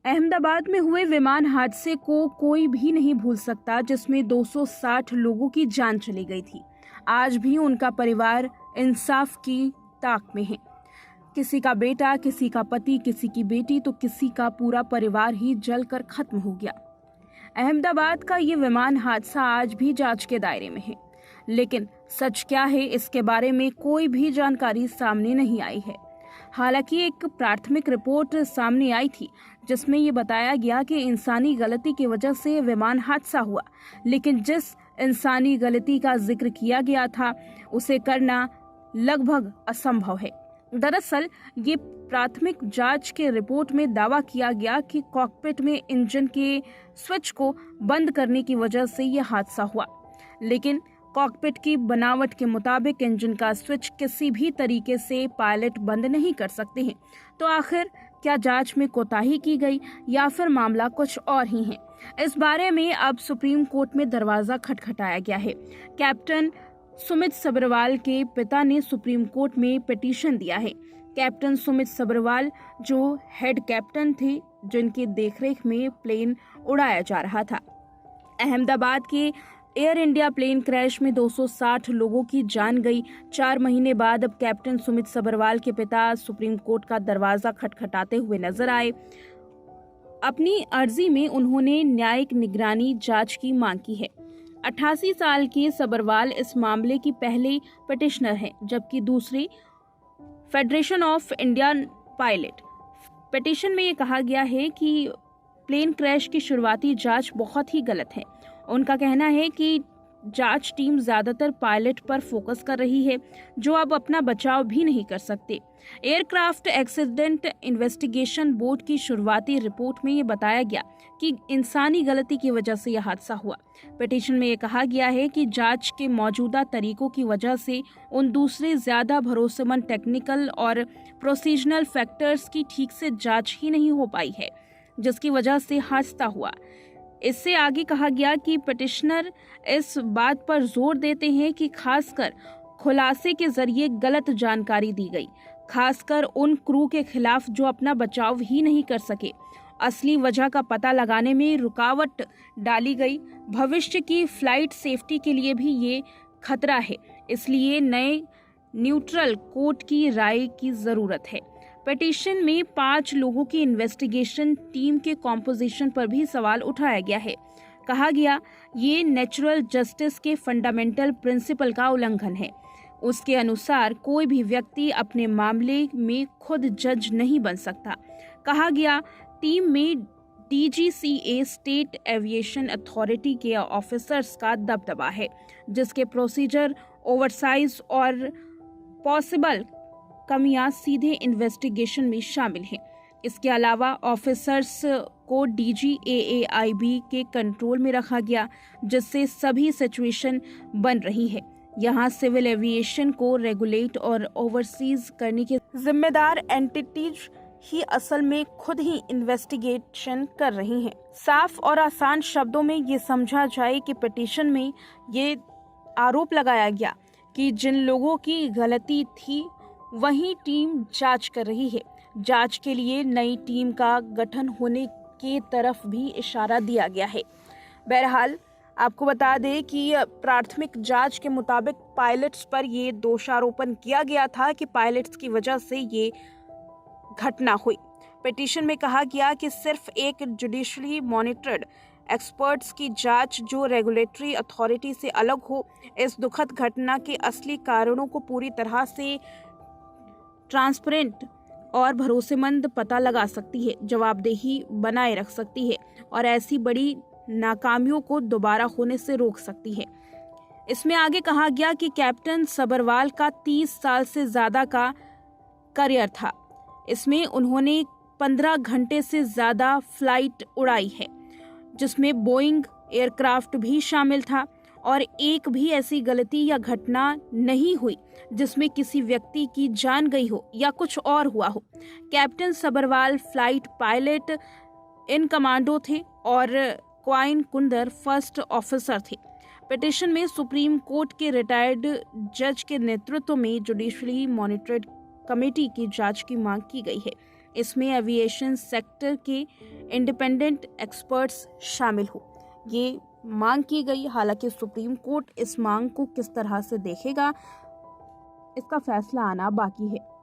अहमदाबाद में हुए विमान हादसे को कोई भी नहीं भूल सकता, जिसमें 260 लोगों की जान चली गई थी। आज भी उनका परिवार इंसाफ की ताक में है। किसी का बेटा, किसी का पति, किसी की बेटी, तो किसी का पूरा परिवार ही जलकर खत्म हो गया। अहमदाबाद का ये विमान हादसा आज भी जांच के दायरे में है, लेकिन सच क्या है इसके बारे में कोई भी जानकारी सामने नहीं आई है। हालांकि एक प्राथमिक रिपोर्ट सामने आई थी जिसमें ये बताया गया कि इंसानी गलती की वजह से विमान हादसा हुआ, लेकिन जिस इंसानी गलती का जिक्र किया गया था उसे करना लगभग असंभव है। दरअसल ये प्राथमिक जांच के रिपोर्ट में दावा किया गया कि कॉकपिट में इंजन के स्विच को बंद करने की वजह से यह हादसा हुआ, लेकिन कॉकपिट की बनावट के मुताबिक इंजन का स्विच किसी भी तरीके से पायलट बंद नहीं कर सकते हैं। तो आखिर क्या जांच में कोताही की गई या फिर मामला कुछ और ही है? इस बारे में अब सुप्रीम कोर्ट में दरवाजा खटखटाया गया है। कैप्टन सुमित सब्रवाल के पिता ने सुप्रीम कोर्ट में पिटीशन दिया है। कैप्टन सुमित सब्रवाल जो हेड कैप्टन थे, जिनकी देखरेख में प्लेन उड़ाया जा रहा था। अहमदाबाद के एयर इंडिया प्लेन क्रैश में 260 लोगों की जान गई। 4 महीने बाद अब कैप्टन सुमित सब्रवाल के पिता सुप्रीम कोर्ट का दरवाजा खटखटाते हुए नजर आए। अपनी अर्जी में उन्होंने न्यायिक निगरानी जांच की मांग की है। 88 साल के सब्रवाल इस मामले की पहली पिटिशनर हैं, जबकि दूसरी federation of Indian pilot. Petition में ये कहा गया है कि प्लेन क्रैश की शुरुआती जांच बहुत ही गलत है। उनका कहना है कि जांच टीम ज्यादातर पायलट पर फोकस कर रही है, जो अब अपना बचाव भी नहीं कर सकते। एयरक्राफ्ट एक्सीडेंट इन्वेस्टिगेशन बोर्ड की शुरुआती रिपोर्ट में ये बताया गया कि इंसानी गलती की वजह से यह हादसा हुआ। पिटीशन में ये कहा गया है कि जांच के मौजूदा तरीकों की वजह से उन दूसरे ज्यादा भरोसेमंद टेक्निकल और प्रोसीजरल फैक्टर्स की ठीक से जांच ही नहीं हो पाई है, जिसकी वजह से हादसा हुआ। इससे आगे कहा गया कि पिटिशनर इस बात पर जोर देते हैं कि खासकर खुलासे के जरिए गलत जानकारी दी गई, खासकर उन क्रू के खिलाफ जो अपना बचाव ही नहीं कर सके। असली वजह का पता लगाने में रुकावट डाली गई। भविष्य की फ्लाइट सेफ्टी के लिए भी ये खतरा है, इसलिए नए न्यूट्रल कोर्ट की राय की जरूरत है। पिटीशन में 5 लोगों की इन्वेस्टिगेशन टीम के कॉम्पोजिशन पर भी सवाल उठाया गया है। कहा गया ये नेचुरल जस्टिस के फंडामेंटल प्रिंसिपल का उल्लंघन है। उसके अनुसार कोई भी व्यक्ति अपने मामले में खुद जज नहीं बन सकता। कहा गया टीम में DGCA स्टेट एविएशन अथॉरिटी के ऑफिसर्स का दबदबा है, जिसके प्रोसीजर, ओवरसाइज और पॉसिबल कमियां सीधे इन्वेस्टिगेशन में शामिल हैं। इसके अलावा ऑफिसर्स को DGAAIB के कंट्रोल में रखा गया, जिससे सभी सिचुएशन बन रही है। यहाँ सिविल एविएशन को रेगुलेट और ओवरसीज करने की जिम्मेदार एंटिटीज ही असल में खुद ही इन्वेस्टिगेशन कर रही हैं। साफ और आसान शब्दों में ये समझा जाए कि पिटीशन में ये आरोप लगाया गया कि जिन लोगों की गलती थी वही टीम जांच कर रही है। जांच के लिए नई टीम का गठन होने की तरफ भी इशारा दिया गया है। बहरहाल आपको बता दें कि प्राथमिक जांच के मुताबिक पायलट्स पर ये दोषारोपण किया गया था कि पायलट्स की वजह से ये घटना हुई। पिटीशन में कहा गया कि सिर्फ एक जुडिशली मॉनिटर्ड एक्सपर्ट्स की जांच जो रेगुलेटरी अथॉरिटी से अलग हो, इस दुखद घटना के असली कारणों को पूरी तरह से ट्रांसपेरेंट और भरोसेमंद पता लगा सकती है, जवाबदेही बनाए रख सकती है और ऐसी बड़ी नाकामियों को दोबारा होने से रोक सकती है। इसमें आगे कहा गया कि कैप्टन सब्रवाल का 30 साल से ज्यादा का करियर था। इसमें उन्होंने 15 घंटे से ज्यादा फ्लाइट उड़ाई है, जिसमें बोइंग एयरक्राफ्ट भी शामिल था और एक भी ऐसी गलती या घटना नहीं हुई जिसमें किसी व्यक्ति की जान गई हो या कुछ और हुआ हो। कैप्टन सब्रवाल फ्लाइट पायलट इन कमांडो थे और क्वाइन कुंदर फर्स्ट ऑफिसर थे। पिटीशन में सुप्रीम कोर्ट के रिटायर्ड जज के नेतृत्व में जुडिशली मॉनिटर्ड कमेटी की जांच की मांग की गई है। इसमें एविएशन सेक्टर के इंडिपेंडेंट एक्सपर्ट्स शामिल हो, ये मांग की गई। हालांकि सुप्रीम कोर्ट इस मांग को किस तरह से देखेगा, इसका फैसला आना बाकी है।